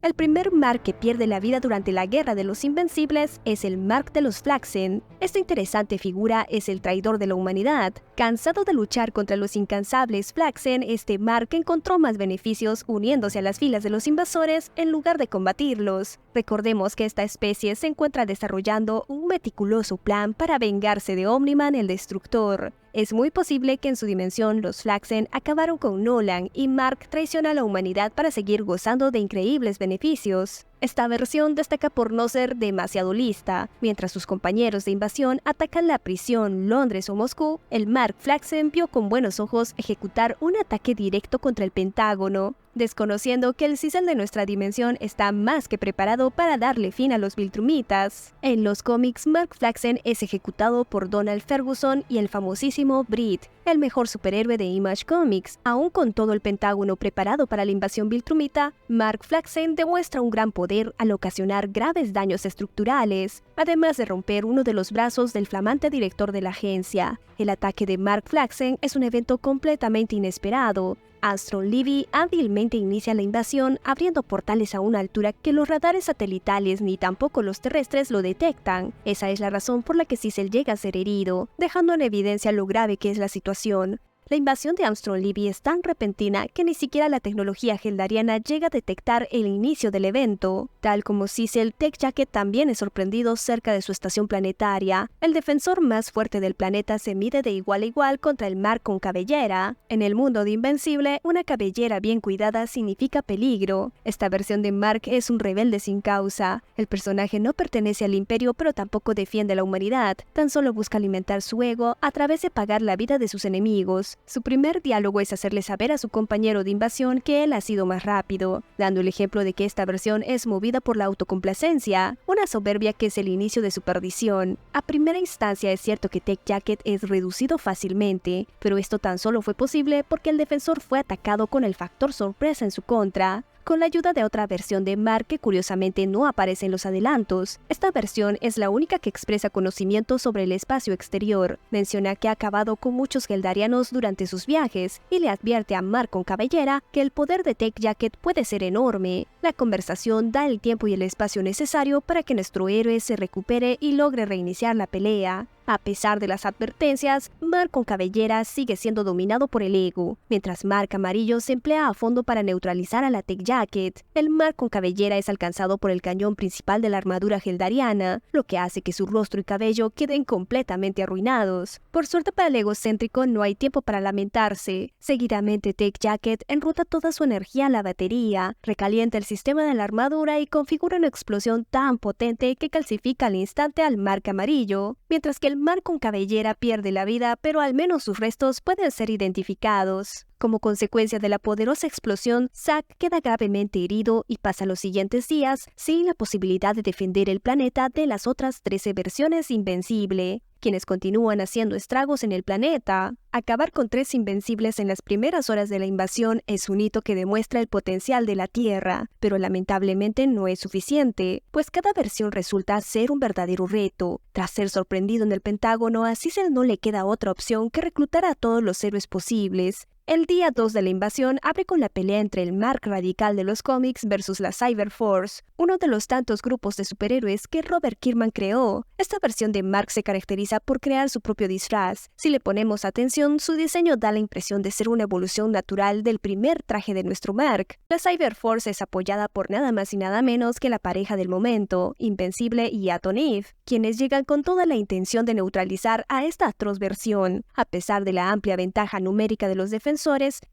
El primer Mark que pierde la vida durante la Guerra de los Invencibles es el Mark de los Flaxen. Esta interesante figura es el traidor de la humanidad. Cansado de luchar contra los incansables Flaxen, este Mark encontró más beneficios uniéndose a las filas de los invasores en lugar de combatirlos. Recordemos que esta especie se encuentra desarrollando un meticuloso plan para vengarse de Omniman el Destructor. Es muy posible que en su dimensión los Flaxen acabaron con Nolan y Mark traiciona a la humanidad para seguir gozando de increíbles beneficios. Esta versión destaca por no ser demasiado lista. Mientras sus compañeros de invasión atacan la prisión, Londres o Moscú, el Mark Flaxen vio con buenos ojos ejecutar un ataque directo contra el Pentágono, desconociendo que el Sisal de nuestra dimensión está más que preparado para darle fin a los Viltrumitas. En los cómics, Mark Flaxen es ejecutado por Donald Ferguson y el famosísimo Brit, el mejor superhéroe de Image Comics. Aún con todo el Pentágono preparado para la invasión Viltrumita, Mark Flaxen demuestra un gran poder al ocasionar graves daños estructurales, además de romper uno de los brazos del flamante director de la agencia. El ataque de Mark Flaxen es un evento completamente inesperado. Armstrong Levy hábilmente inicia la invasión abriendo portales a una altura que los radares satelitales ni tampoco los terrestres lo detectan. Esa es la razón por la que Sisal llega a ser herido, dejando en evidencia lo grave que es la situación. La invasión de Armstrong Levy es tan repentina que ni siquiera la tecnología geldariana llega a detectar el inicio del evento. Tal como Sisal, Tech Jacket también es sorprendido cerca de su estación planetaria. El defensor más fuerte del planeta se mide de igual a igual contra el Mark con cabellera. En el mundo de Invencible, una cabellera bien cuidada significa peligro. Esta versión de Mark es un rebelde sin causa. El personaje no pertenece al Imperio, pero tampoco defiende a la humanidad. Tan solo busca alimentar su ego a través de pagar la vida de sus enemigos. Su primer diálogo es hacerle saber a su compañero de invasión que él ha sido más rápido, dando el ejemplo de que esta versión es movida por la autocomplacencia, una soberbia que es el inicio de su perdición. A primera instancia es cierto que Tech Jacket es reducido fácilmente, pero esto tan solo fue posible porque el defensor fue atacado con el factor sorpresa en su contra, con la ayuda de otra versión de Mark que curiosamente no aparece en los adelantos. Esta versión es la única que expresa conocimiento sobre el espacio exterior. Menciona que ha acabado con muchos geldarianos durante sus viajes y le advierte a Mark con cabellera que el poder de Tech Jacket puede ser enorme. La conversación da el tiempo y el espacio necesario para que nuestro héroe se recupere y logre reiniciar la pelea. A pesar de las advertencias, Mark con cabellera sigue siendo dominado por el ego, mientras Mark amarillo se emplea a fondo para neutralizar a la Tech Jacket. El Mark con cabellera es alcanzado por el cañón principal de la armadura geldariana, lo que hace que su rostro y cabello queden completamente arruinados. Por suerte para el egocéntrico no hay tiempo para lamentarse. Seguidamente Tech Jacket enruta toda su energía a la batería, recalienta el sistema de la armadura y configura una explosión tan potente que calcifica al instante al Mark amarillo, mientras que el Mark con cabellera pierde la vida, pero al menos sus restos pueden ser identificados. Como consecuencia de la poderosa explosión, Zack queda gravemente herido y pasa los siguientes días sin la posibilidad de defender el planeta de las otras 13 versiones Invencible, quienes continúan haciendo estragos en el planeta. Acabar con 3 Invencibles en las primeras horas de la invasión es un hito que demuestra el potencial de la Tierra, pero lamentablemente no es suficiente, pues cada versión resulta ser un verdadero reto. Tras ser sorprendido en el Pentágono, a Sisal no le queda otra opción que reclutar a todos los héroes posibles. El día 2 de la invasión abre con la pelea entre el Mark radical de los cómics versus la Cyber Force, uno de los tantos grupos de superhéroes que Robert Kirkman creó. Esta versión de Mark se caracteriza por crear su propio disfraz. Si le ponemos atención, su diseño da la impresión de ser una evolución natural del primer traje de nuestro Mark. La Cyber Force es apoyada por nada más y nada menos que la pareja del momento, Invencible y Atom Eve, quienes llegan con toda la intención de neutralizar a esta atroz versión. A pesar de la amplia ventaja numérica de los defensores,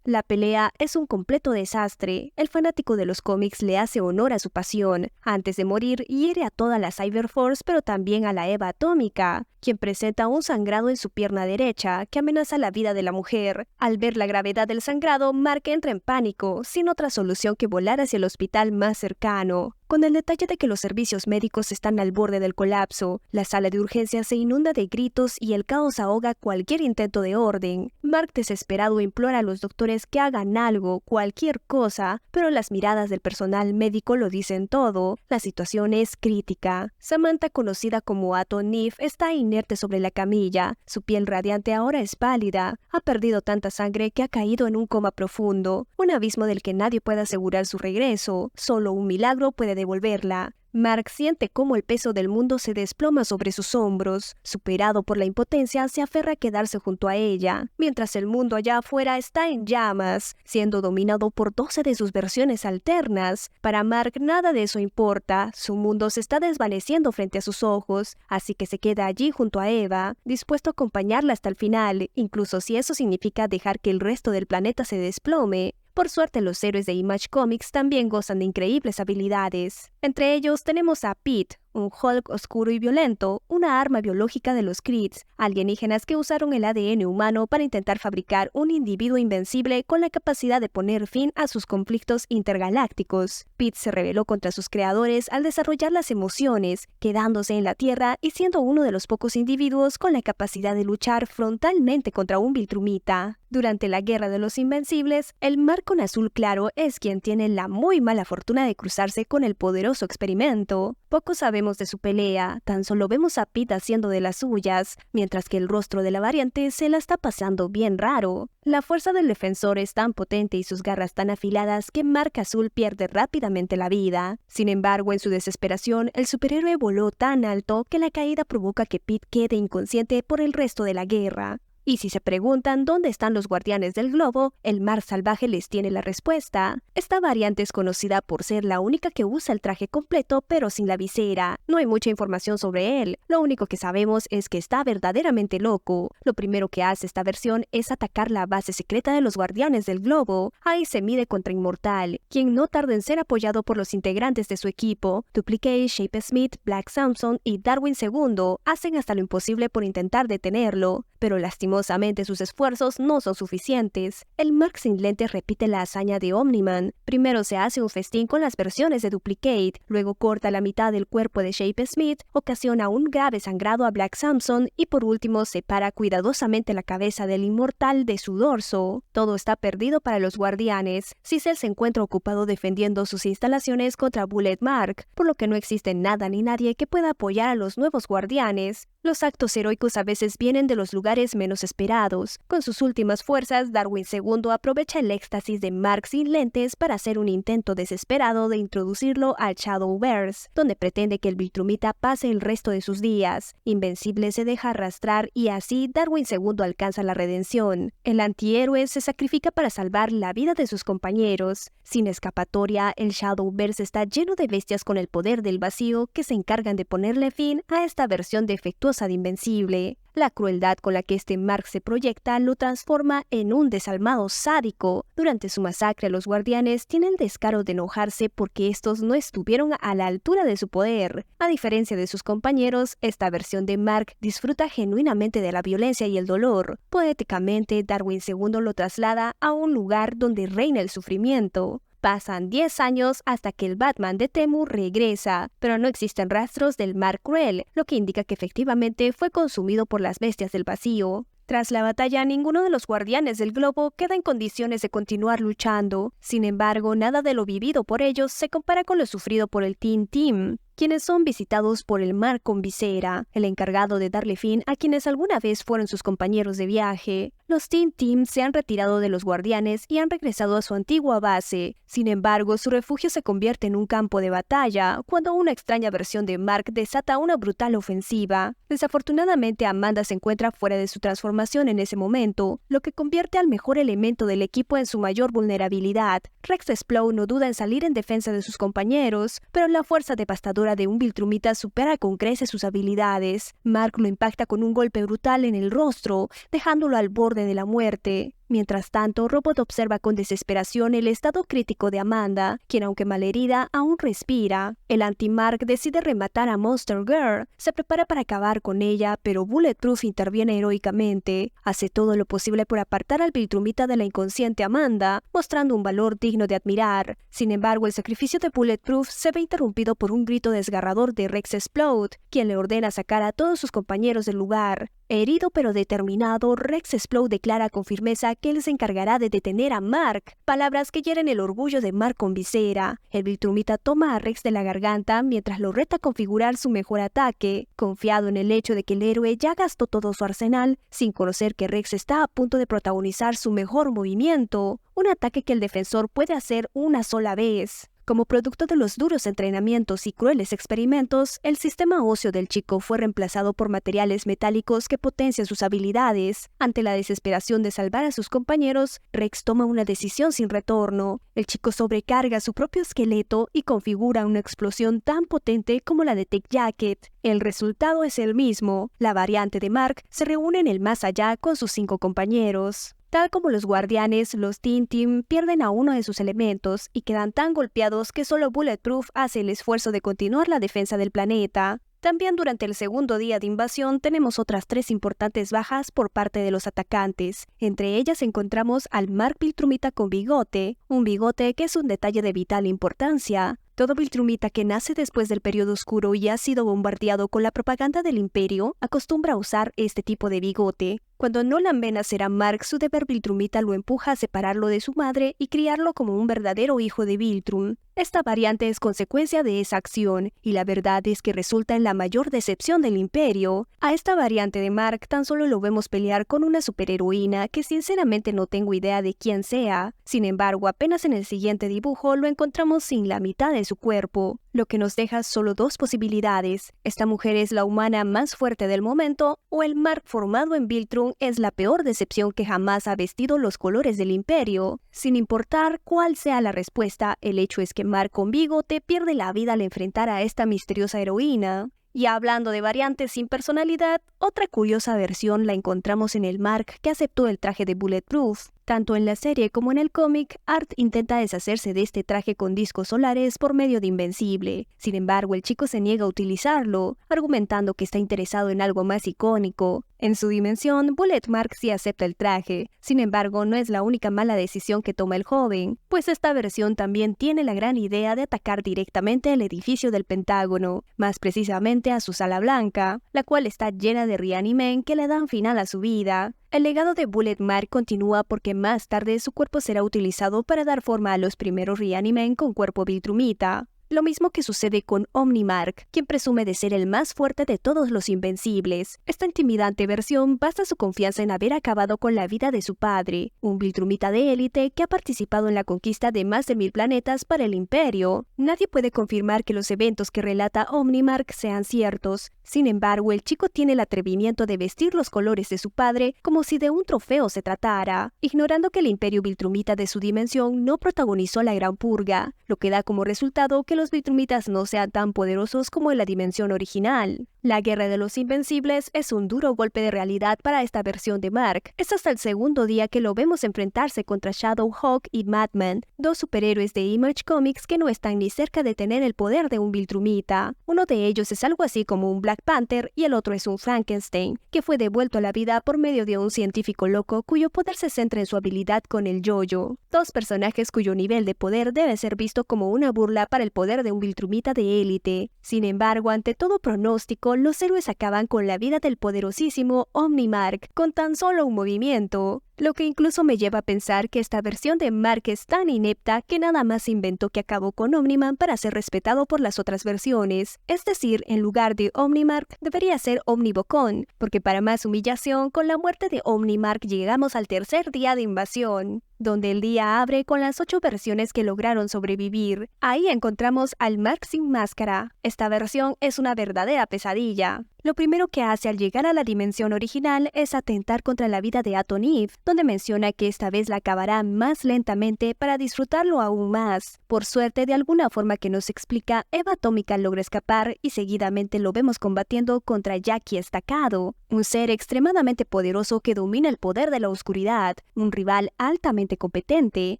la pelea es un completo desastre. El fanático de los cómics le hace honor a su pasión. Antes de morir, hiere a toda la Cyber Force, pero también a la Eva atómica, quien presenta un sangrado en su pierna derecha que amenaza la vida de la mujer. Al ver la gravedad del sangrado, Mark entra en pánico, sin otra solución que volar hacia el hospital más cercano. con el detalle de que los servicios médicos están al borde del colapso. La sala de urgencias se inunda de gritos y el caos ahoga cualquier intento de orden. Mark, desesperado, implora a los doctores que hagan algo, cualquier cosa, pero las miradas del personal médico lo dicen todo. La situación es crítica. Samantha, conocida como Ato Nif, está inerte sobre la camilla. Su piel radiante ahora es pálida. Ha perdido tanta sangre que ha caído en un coma profundo, un abismo del que nadie puede asegurar su regreso. Solo un milagro puede devolverla. Mark siente cómo el peso del mundo se desploma sobre sus hombros. Superado por la impotencia, se aferra a quedarse junto a ella, mientras el mundo allá afuera está en llamas, siendo dominado por 12 de sus versiones alternas. Para Mark nada de eso importa, su mundo se está desvaneciendo frente a sus ojos, así que se queda allí junto a Eva, dispuesto a acompañarla hasta el final, incluso si eso significa dejar que el resto del planeta se desplome. Por suerte, los héroes de Image Comics también gozan de increíbles habilidades. Entre ellos tenemos a Pete, un Hulk oscuro y violento, una arma biológica de los Kreeds, alienígenas que usaron el ADN humano para intentar fabricar un individuo invencible con la capacidad de poner fin a sus conflictos intergalácticos. Pete se rebeló contra sus creadores al desarrollar las emociones, quedándose en la Tierra y siendo uno de los pocos individuos con la capacidad de luchar frontalmente contra un Viltrumita. Durante la Guerra de los Invencibles, el Mark con azul claro es quien tiene la muy mala fortuna de cruzarse con el poderoso experimento. Poco sabemos de su pelea, tan solo vemos a Pete haciendo de las suyas, mientras que el rostro de la variante se la está pasando bien raro. La fuerza del defensor es tan potente y sus garras tan afiladas que Mark Azul pierde rápidamente la vida. Sin embargo, en su desesperación, el superhéroe voló tan alto que la caída provoca que Pete quede inconsciente por el resto de la guerra. Y si se preguntan dónde están los guardianes del globo, el Mark salvaje les tiene la respuesta. Esta variante es conocida por ser la única que usa el traje completo pero sin la visera. No hay mucha información sobre él, lo único que sabemos es que está verdaderamente loco. Lo primero que hace esta versión es atacar la base secreta de los guardianes del globo. Ahí se mide contra Inmortal, quien no tarda en ser apoyado por los integrantes de su equipo. Duplicate, Shape Smith, Black Samson y Darwin II hacen hasta lo imposible por intentar detenerlo, pero lastimosamente sus esfuerzos no son suficientes. El Mark sin lentes repite la hazaña de Omni-Man. Primero se hace un festín con las versiones de Duplicate, luego corta la mitad del cuerpo de Shape Smith, ocasiona un grave sangrado a Black Samson y por último separa cuidadosamente la cabeza del Inmortal de su dorso. Todo está perdido para los guardianes. Cecil se encuentra ocupado defendiendo sus instalaciones contra Bullet Mark, por lo que no existe nada ni nadie que pueda apoyar a los nuevos guardianes. Los actos heroicos a veces vienen de los lugares menos esperados. Con sus últimas fuerzas, Darwin II aprovecha el éxtasis de Mark sin lentes para hacer un intento desesperado de introducirlo al Shadowverse, donde pretende que el Viltrumita pase el resto de sus días. Invencible se deja arrastrar y así Darwin II alcanza la redención. El antihéroe se sacrifica para salvar la vida de sus compañeros. Sin escapatoria, el Shadowverse está lleno de bestias con el poder del vacío que se encargan de ponerle fin a esta versión defectuosa de Invencible. La crueldad con la que este Mark se proyecta lo transforma en un desalmado sádico. Durante su masacre, los guardianes tienen el descaro de enojarse porque estos no estuvieron a la altura de su poder. A diferencia de sus compañeros, esta versión de Mark disfruta genuinamente de la violencia y el dolor. Poéticamente, Darwin II lo traslada a un lugar donde reina el sufrimiento. Pasan 10 años hasta que el Batman de Temu regresa, pero no existen rastros del Mark cruel, lo que indica que efectivamente fue consumido por las bestias del vacío. Tras la batalla, ninguno de los guardianes del globo queda en condiciones de continuar luchando. Sin embargo, nada de lo vivido por ellos se compara con lo sufrido por el Teen Team, quienes son visitados por el Mark con visera, el encargado de darle fin a quienes alguna vez fueron sus compañeros de viaje. Los Teen Team se han retirado de los guardianes y han regresado a su antigua base. Sin embargo, su refugio se convierte en un campo de batalla cuando una extraña versión de Mark desata una brutal ofensiva. Desafortunadamente, Amanda se encuentra fuera de su transformación en ese momento, lo que convierte al mejor elemento del equipo en su mayor vulnerabilidad. Rex Sproul no duda en salir en defensa de sus compañeros, pero la fuerza devastadora de un Viltrumita supera con creces sus habilidades. Mark lo impacta con un golpe brutal en el rostro, dejándolo al borde de la muerte. Mientras tanto, Robot observa con desesperación el estado crítico de Amanda, quien aunque malherida, aún respira. El anti-Mark decide rematar a Monster Girl, se prepara para acabar con ella, pero Bulletproof interviene heroicamente. Hace todo lo posible por apartar al Viltrumita de la inconsciente Amanda, mostrando un valor digno de admirar. Sin embargo, el sacrificio de Bulletproof se ve interrumpido por un grito desgarrador de Rex Explode, quien le ordena sacar a todos sus compañeros del lugar. Herido pero determinado, Rex Explode declara con firmeza que él se encargará de detener a Mark, palabras que hieren el orgullo de Mark con visera. El Viltrumita toma a Rex de la garganta mientras lo reta a configurar su mejor ataque, confiado en el hecho de que el héroe ya gastó todo su arsenal, sin conocer que Rex está a punto de protagonizar su mejor movimiento, un ataque que el defensor puede hacer una sola vez. Como producto de los duros entrenamientos y crueles experimentos, el sistema óseo del chico fue reemplazado por materiales metálicos que potencian sus habilidades. Ante la desesperación de salvar a sus compañeros, Rex toma una decisión sin retorno. El chico sobrecarga su propio esqueleto y configura una explosión tan potente como la de Tech Jacket. El resultado es el mismo. La variante de Mark se reúne en el más allá con sus 5 compañeros. Tal como los guardianes, los Teen Team pierden a uno de sus elementos y quedan tan golpeados que solo Bulletproof hace el esfuerzo de continuar la defensa del planeta. También durante el segundo día de invasión tenemos otras 3 importantes bajas por parte de los atacantes. Entre ellas encontramos al Mark Viltrumita con bigote, un bigote que es un detalle de vital importancia. Todo Viltrumita que nace después del periodo oscuro y ha sido bombardeado con la propaganda del Imperio acostumbra a usar este tipo de bigote. Cuando Nolan ve nacer a Mark, su deber Viltrumita lo empuja a separarlo de su madre y criarlo como un verdadero hijo de Viltrum. Esta variante es consecuencia de esa acción, y la verdad es que resulta en la mayor decepción del Imperio. A esta variante de Mark tan solo lo vemos pelear con una superheroína que sinceramente no tengo idea de quién sea. Sin embargo, apenas en el siguiente dibujo lo encontramos sin la mitad de su cuerpo, lo que nos deja solo 2 posibilidades. Esta mujer es la humana más fuerte del momento, o el Mark formado en Viltrum es la peor decepción que jamás ha vestido los colores del Imperio. Sin importar cuál sea la respuesta, el hecho es que Mark con bigote pierde la vida al enfrentar a esta misteriosa heroína. Y hablando de variantes sin personalidad, otra curiosa versión la encontramos en el Mark que aceptó el traje de Bulletproof. Tanto en la serie como en el cómic, Art intenta deshacerse de este traje con discos solares por medio de Invencible. Sin embargo, el chico se niega a utilizarlo, argumentando que está interesado en algo más icónico. En su dimensión, Bullet Mark sí acepta el traje. Sin embargo, no es la única mala decisión que toma el joven, pues esta versión también tiene la gran idea de atacar directamente el edificio del Pentágono, más precisamente a su sala blanca, la cual está llena de Reanimen que le dan final a su vida. El legado de Bullet Mark continúa porque más tarde su cuerpo será utilizado para dar forma a los primeros Reanimen con cuerpo Viltrumita. Lo mismo que sucede con Omnimark, quien presume de ser el más fuerte de todos los Invencibles. Esta intimidante versión basa su confianza en haber acabado con la vida de su padre, un Viltrumita de élite que ha participado en la conquista de más de 1000 planetas para el Imperio. Nadie puede confirmar que los eventos que relata Omnimark sean ciertos. Sin embargo, el chico tiene el atrevimiento de vestir los colores de su padre como si de un trofeo se tratara, ignorando que el Imperio Viltrumita de su dimensión no protagonizó la Gran Purga, lo que da como resultado que los Viltrumitas no sean tan poderosos como en la dimensión original. La Guerra de los Invencibles es un duro golpe de realidad para esta versión de Mark. Es hasta el segundo día que lo vemos enfrentarse contra Shadowhawk y Madman, 2 superhéroes de Image Comics que no están ni cerca de tener el poder de un Viltrumita. Uno de ellos es algo así como un Black Panther y el otro es un Frankenstein, que fue devuelto a la vida por medio de un científico loco cuyo poder se centra en su habilidad con el yo-yo. 2 personajes cuyo nivel de poder debe ser visto como una burla para el poder de un Viltrumita de élite. Sin embargo, ante todo pronóstico, los héroes acaban con la vida del poderosísimo Omnimark con tan solo un movimiento, lo que incluso me lleva a pensar que esta versión de Mark es tan inepta que nada más inventó que acabó con Omniman para ser respetado por las otras versiones. Es decir, en lugar de Omnimark debería ser Omnibocon, porque para más humillación, con la muerte de Omnimark llegamos al tercer día de invasión, donde el día abre con las 8 versiones que lograron sobrevivir. Ahí encontramos al Mark sin máscara. Esta versión es una verdadera pesadilla. Lo primero que hace al llegar a la dimensión original es atentar contra la vida de Aton Eve, donde menciona que esta vez la acabará más lentamente para disfrutarlo aún más. Por suerte, de alguna forma que nos explica, Eva Atómica logra escapar y seguidamente lo vemos combatiendo contra Jackie Estacado, un ser extremadamente poderoso que domina el poder de la oscuridad, un rival altamente competente,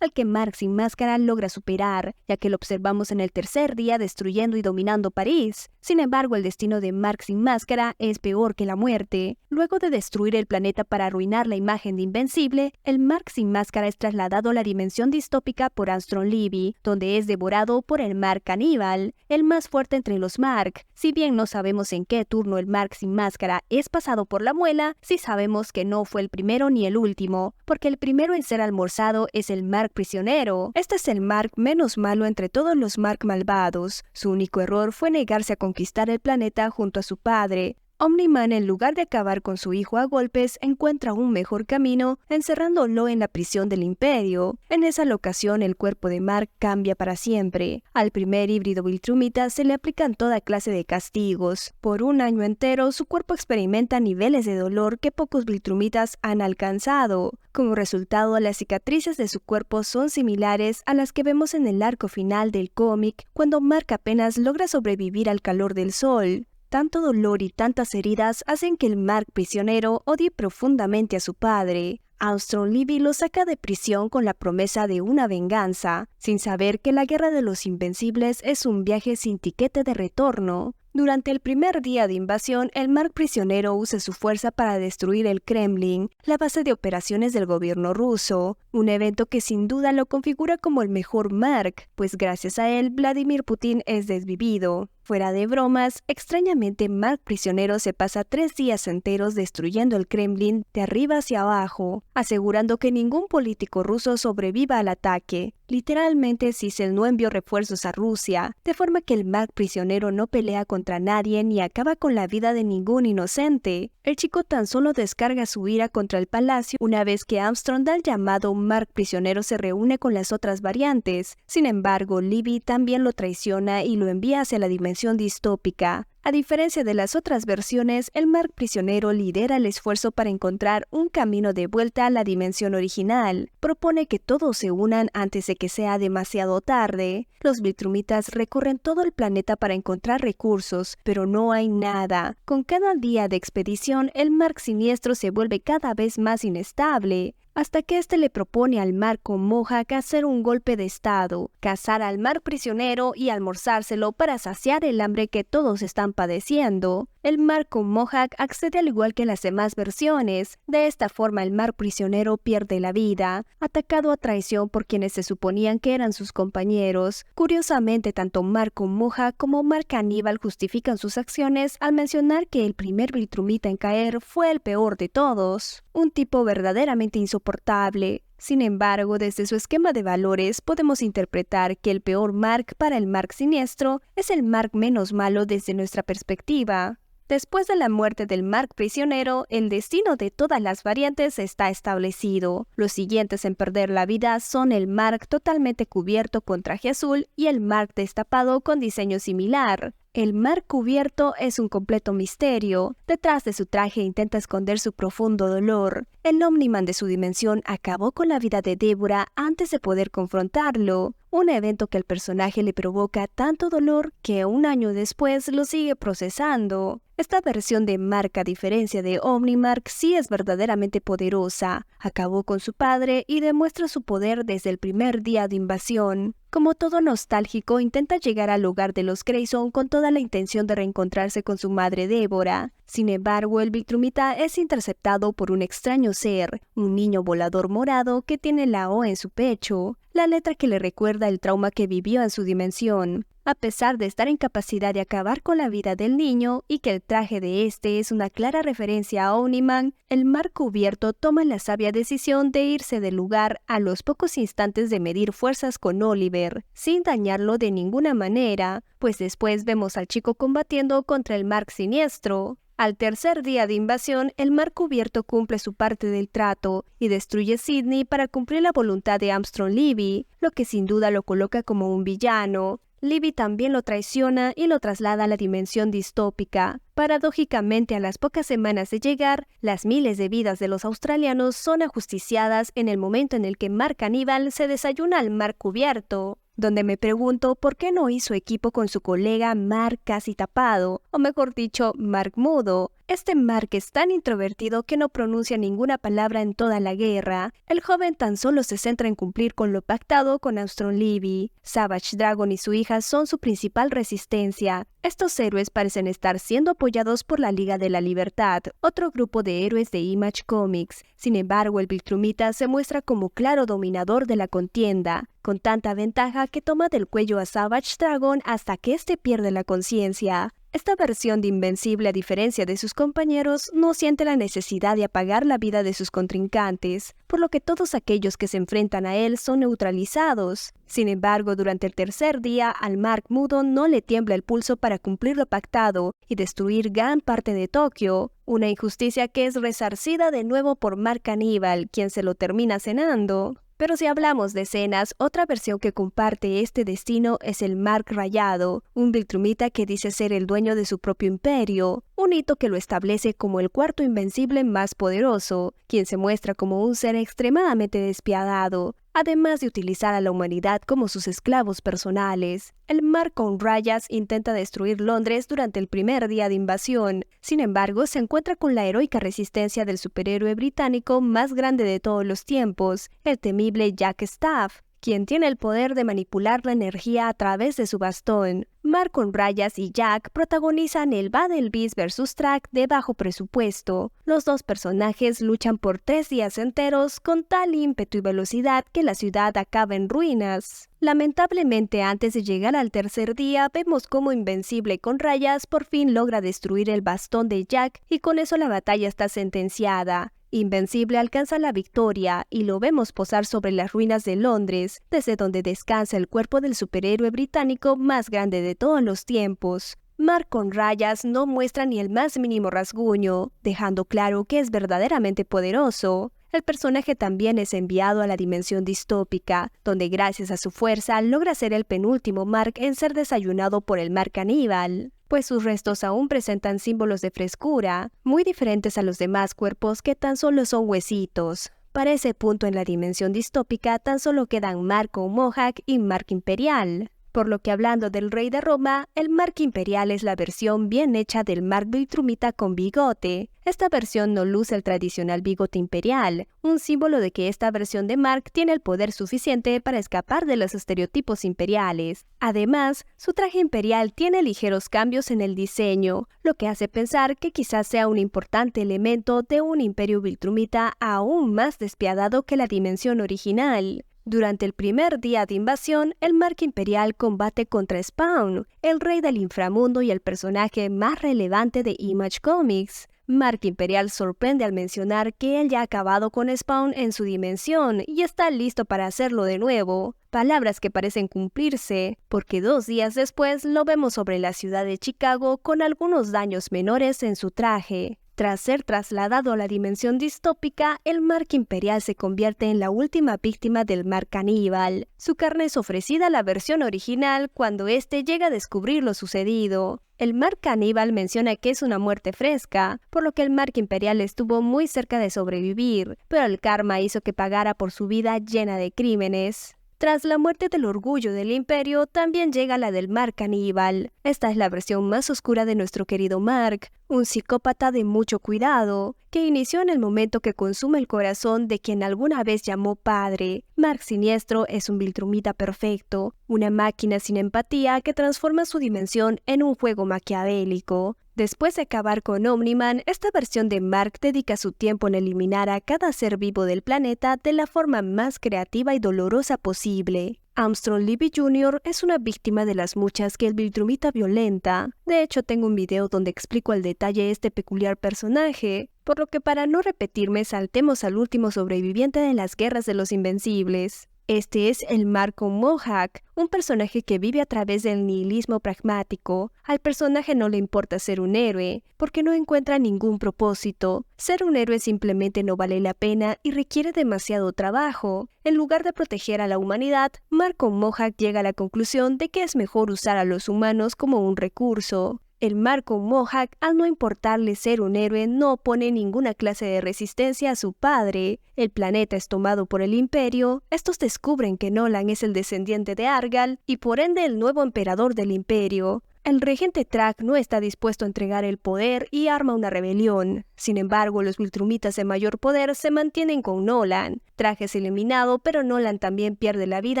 al que Mark sin máscara logra superar, ya que lo observamos en el tercer día destruyendo y dominando París. Sin embargo, el destino de Mark sin máscara es peor que la muerte. Luego de destruir el planeta para arruinar la imagen de Invencible, el Mark sin máscara es trasladado a la dimensión distópica por Armstrong Levy, donde es devorado por el Mark caníbal, el más fuerte entre los Mark. Si bien no sabemos en qué turno el Mark sin máscara es pasado por la muela, sí sabemos que no fue el primero ni el último, porque el primero en ser almorzado es el Mark prisionero. Este es el Mark menos malo entre todos los Mark malvados. Su único error fue negarse a conquistar el planeta junto a su padre. Omni-Man, en lugar de acabar con su hijo a golpes, encuentra un mejor camino, encerrándolo en la prisión del Imperio. En esa locación, el cuerpo de Mark cambia para siempre. Al primer híbrido Viltrumita se le aplican toda clase de castigos. Por un año entero, su cuerpo experimenta niveles de dolor que pocos Viltrumitas han alcanzado. Como resultado, las cicatrices de su cuerpo son similares a las que vemos en el arco final del cómic, cuando Mark apenas logra sobrevivir al calor del sol. Tanto dolor y tantas heridas hacen que el Mark prisionero odie profundamente a su padre. Armstrong Levy lo saca de prisión con la promesa de una venganza, sin saber que la Guerra de los Invencibles es un viaje sin tiquete de retorno. Durante el primer día de invasión, el Mark prisionero usa su fuerza para destruir el Kremlin, la base de operaciones del gobierno ruso, un evento que sin duda lo configura como el mejor Mark, pues gracias a él Vladimir Putin es desvivido. Fuera de bromas, extrañamente Mark prisionero se pasa 3 días enteros destruyendo el Kremlin de arriba hacia abajo, asegurando que ningún político ruso sobreviva al ataque. Literalmente Sissel no envió refuerzos a Rusia, de forma que el Mark prisionero no pelea contra nadie ni acaba con la vida de ningún inocente. El chico tan solo descarga su ira contra el palacio una vez que Armstrong da el llamado Mark prisionero se reúne con las otras variantes. Sin embargo, Levy también lo traiciona y lo envía hacia la dimensión distópica. A diferencia de las otras versiones, el Mark prisionero lidera el esfuerzo para encontrar un camino de vuelta a la dimensión original. Propone que todos se unan antes de que sea demasiado tarde. Los Viltrumitas recorren todo el planeta para encontrar recursos, pero no hay nada. Con cada día de expedición, el Mark siniestro se vuelve cada vez más inestable, hasta que este le propone al Mark con Mohawk hacer un golpe de estado, cazar al Mark prisionero y almorzárselo para saciar el hambre que todos están padeciendo. El Mark con Mohawk accede al igual que en las demás versiones. De esta forma el Mark prisionero pierde la vida, atacado a traición por quienes se suponían que eran sus compañeros. Curiosamente, tanto Mark con Mohawk como Mark caníbal justifican sus acciones al mencionar que el primer Viltrumita en caer fue el peor de todos, un tipo verdaderamente insoportable. Sin embargo, desde su esquema de valores podemos interpretar que el peor Mark para el Mark siniestro es el Mark menos malo desde nuestra perspectiva. Después de la muerte del Mark prisionero, el destino de todas las variantes está establecido. Los siguientes en perder la vida son el Mark totalmente cubierto con traje azul y el Mark destapado con diseño similar. El Mark cubierto es un completo misterio. Detrás de su traje intenta esconder su profundo dolor. El Omni-Man de su dimensión acabó con la vida de Débora antes de poder confrontarlo, un evento que al personaje le provoca tanto dolor que un año después lo sigue procesando. Esta versión de Mark, a diferencia de Omni-Mark, sí es verdaderamente poderosa. Acabó con su padre y demuestra su poder desde el primer día de invasión. Como todo nostálgico, intenta llegar al hogar de los Grayson con toda la intención de reencontrarse con su madre Débora. Sin embargo, el Viltrumita es interceptado por un extraño ser, un niño volador morado que tiene la O en su pecho, la letra que le recuerda el trauma que vivió en su dimensión. A pesar de estar en capacidad de acabar con la vida del niño y que el traje de este es una clara referencia a Omni-Man, el Mark cubierto toma la sabia decisión de irse del lugar a los pocos instantes de medir fuerzas con Oliver, sin dañarlo de ninguna manera, pues después vemos al chico combatiendo contra el Mark siniestro. Al tercer día de invasión, el Mark cubierto cumple su parte del trato y destruye Sydney para cumplir la voluntad de Armstrong Levy, lo que sin duda lo coloca como un villano. Levy también lo traiciona y lo traslada a la dimensión distópica. Paradójicamente, a las pocas semanas de llegar, las miles de vidas de los australianos son ajusticiadas en el momento en el que Mark caníbal se desayuna al Mark cubierto, donde me pregunto por qué no hizo equipo con su colega Mark casi tapado, o mejor dicho, Mark mudo. Este Mark es tan introvertido que no pronuncia ninguna palabra en toda la guerra. El joven tan solo se centra en cumplir con lo pactado con Armstrong Levy. Savage Dragon y su hija son su principal resistencia. Estos héroes parecen estar siendo apoyados por la Liga de la Libertad, otro grupo de héroes de Image Comics. Sin embargo, el Viltrumita se muestra como claro dominador de la contienda, con tanta ventaja que toma del cuello a Savage Dragon hasta que éste pierde la conciencia. Esta versión de Invencible, a diferencia de sus compañeros, no siente la necesidad de apagar la vida de sus contrincantes, por lo que todos aquellos que se enfrentan a él son neutralizados. Sin embargo, durante el tercer día, al Mark mudo no le tiembla el pulso para cumplir lo pactado y destruir gran parte de Tokio, una injusticia que es resarcida de nuevo por Mark Caníbal, quien se lo termina cenando. Pero si hablamos de escenas, otra versión que comparte este destino es el Mark Rayado, un Viltrumita que dice ser el dueño de su propio imperio, un hito que lo establece como el cuarto Invencible más poderoso, quien se muestra como un ser extremadamente despiadado, además de utilizar a la humanidad como sus esclavos personales. El Mark con rayas intenta destruir Londres durante el primer día de invasión. Sin embargo, se encuentra con la heroica resistencia del superhéroe británico más grande de todos los tiempos, el temible Jack Staff, quien tiene el poder de manipular la energía a través de su bastón. Mark con rayas y Jack protagonizan el Battle Beast vs. Track de bajo presupuesto. Los dos personajes luchan por 3 días enteros con tal ímpetu y velocidad que la ciudad acaba en ruinas. Lamentablemente, antes de llegar al tercer día, vemos cómo Invencible con rayas por fin logra destruir el bastón de Jack y con eso la batalla está sentenciada. Invencible alcanza la victoria y lo vemos posar sobre las ruinas de Londres, desde donde descansa el cuerpo del superhéroe británico más grande de todos los tiempos. Mark con rayas no muestra ni el más mínimo rasguño, dejando claro que es verdaderamente poderoso. El personaje también es enviado a la dimensión distópica, donde gracias a su fuerza logra ser el penúltimo Mark en ser desayunado por el Mark Caníbal, pues sus restos aún presentan símbolos de frescura, muy diferentes a los demás cuerpos que tan solo son huesitos. Para ese punto en la dimensión distópica tan solo quedan Mark con Mohawk y Mark Imperial. Por lo que hablando del rey de Roma, el Mark Imperial es la versión bien hecha del Mark Viltrumita con bigote. Esta versión no luce el tradicional bigote imperial, un símbolo de que esta versión de Mark tiene el poder suficiente para escapar de los estereotipos imperiales. Además, su traje imperial tiene ligeros cambios en el diseño, lo que hace pensar que quizás sea un importante elemento de un imperio Viltrumita aún más despiadado que la dimensión original. Durante el primer día de invasión, el Mark Imperial combate contra Spawn, el rey del inframundo y el personaje más relevante de Image Comics. Mark Imperial sorprende al mencionar que él ya ha acabado con Spawn en su dimensión y está listo para hacerlo de nuevo. Palabras que parecen cumplirse, porque 2 días después lo vemos sobre la ciudad de Chicago con algunos daños menores en su traje. Tras ser trasladado a la dimensión distópica, el Mark Imperial se convierte en la última víctima del Mark Caníbal. Su carne es ofrecida a la versión original cuando éste llega a descubrir lo sucedido. El Mark Caníbal menciona que es una muerte fresca, por lo que el Mark Imperial estuvo muy cerca de sobrevivir, pero el karma hizo que pagara por su vida llena de crímenes. Tras la muerte del orgullo del imperio, también llega la del Mark Caníbal. Esta es la versión más oscura de nuestro querido Mark, un psicópata de mucho cuidado, que inició en el momento que consume el corazón de quien alguna vez llamó padre. Mark Siniestro es un Viltrumita perfecto, una máquina sin empatía que transforma su dimensión en un juego maquiavélico. Después de acabar con Omniman, esta versión de Mark dedica su tiempo en eliminar a cada ser vivo del planeta de la forma más creativa y dolorosa posible. Armstrong Levy Jr. es una víctima de las muchas que el Viltrumita violenta. De hecho, tengo un video donde explico al detalle este peculiar personaje, por lo que para no repetirme saltemos al último sobreviviente de las guerras de los Invencibles. Este es el Mark con Mohawk, un personaje que vive a través del nihilismo pragmático. Al personaje no le importa ser un héroe, porque no encuentra ningún propósito. Ser un héroe simplemente no vale la pena y requiere demasiado trabajo. En lugar de proteger a la humanidad, Mark con Mohawk llega a la conclusión de que es mejor usar a los humanos como un recurso. El Mark con Mohawk, al no importarle ser un héroe, no opone ninguna clase de resistencia a su padre. El planeta es tomado por el Imperio, estos descubren que Nolan es el descendiente de Argal y por ende el nuevo emperador del Imperio. El regente Track no está dispuesto a entregar el poder y arma una rebelión. Sin embargo, los Viltrumitas de mayor poder se mantienen con Nolan. Track es eliminado, pero Nolan también pierde la vida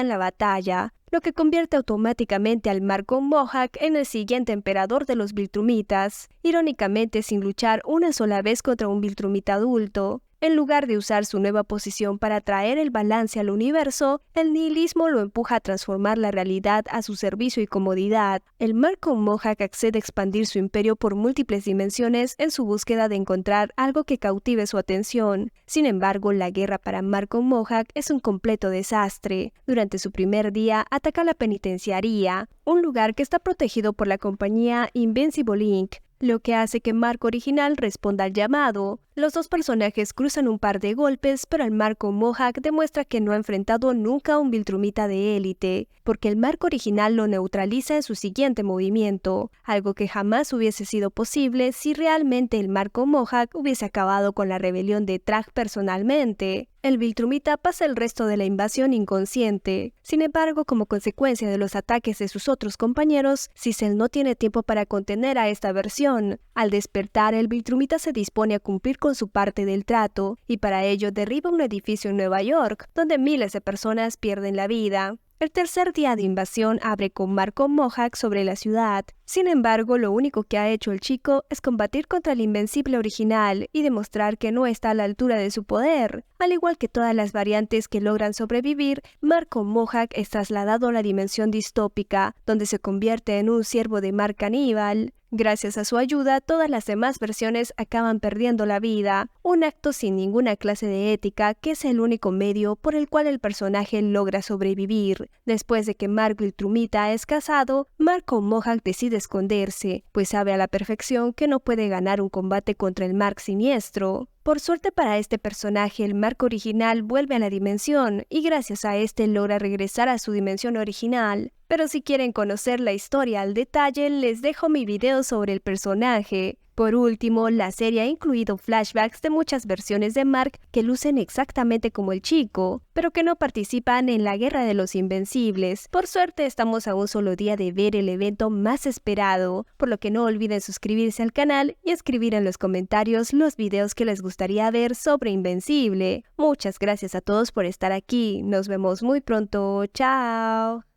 en la batalla, lo que convierte automáticamente al Marco Mohawk en el siguiente emperador de los Viltrumitas, irónicamente sin luchar una sola vez contra un Viltrumita adulto. En lugar de usar su nueva posición para traer el balance al universo, el nihilismo lo empuja a transformar la realidad a su servicio y comodidad. El Marco Mohawk accede a expandir su imperio por múltiples dimensiones en su búsqueda de encontrar algo que cautive su atención. Sin embargo, la guerra para Marco Mohawk es un completo desastre. Durante su primer día, ataca la penitenciaría, un lugar que está protegido por la compañía Invincible Inc., lo que hace que Marco original responda al llamado. Los dos personajes cruzan un par de golpes, pero el Marco Mohawk demuestra que no ha enfrentado nunca a un Viltrumita de élite, porque el Marco original lo neutraliza en su siguiente movimiento, algo que jamás hubiese sido posible si realmente el Marco Mohawk hubiese acabado con la rebelión de Track personalmente. El Viltrumita pasa el resto de la invasión inconsciente. Sin embargo, como consecuencia de los ataques de sus otros compañeros, Sissel no tiene tiempo para contener a esta versión. Al despertar, el Viltrumita se dispone a cumplir con su parte del trato, y para ello derriba un edificio en Nueva York, donde miles de personas pierden la vida. El tercer día de invasión abre con Marco Mohawk sobre la ciudad. Sin embargo, lo único que ha hecho el chico es combatir contra el Invencible original y demostrar que no está a la altura de su poder. Al igual que todas las variantes que logran sobrevivir, Marco Mohawk es trasladado a la dimensión distópica, donde se convierte en un siervo de Mark caníbal. Gracias a su ayuda, todas las demás versiones acaban perdiendo la vida, un acto sin ninguna clase de ética que es el único medio por el cual el personaje logra sobrevivir. Después de que Mark Viltrumita es casado, Marco Mohawk decide esconderse, pues sabe a la perfección que no puede ganar un combate contra el Mark siniestro. Por suerte para este personaje, el Marco original vuelve a la dimensión y gracias a este logra regresar a su dimensión original. Pero si quieren conocer la historia al detalle, les dejo mi video sobre el personaje. Por último, la serie ha incluido flashbacks de muchas versiones de Mark que lucen exactamente como el chico, pero que no participan en la Guerra de los Invencibles. Por suerte, estamos a un solo día de ver el evento más esperado, por lo que no olviden suscribirse al canal y escribir en los comentarios los videos que les gustaría ver sobre Invencible. Muchas gracias a todos por estar aquí. Nos vemos muy pronto. ¡Chao!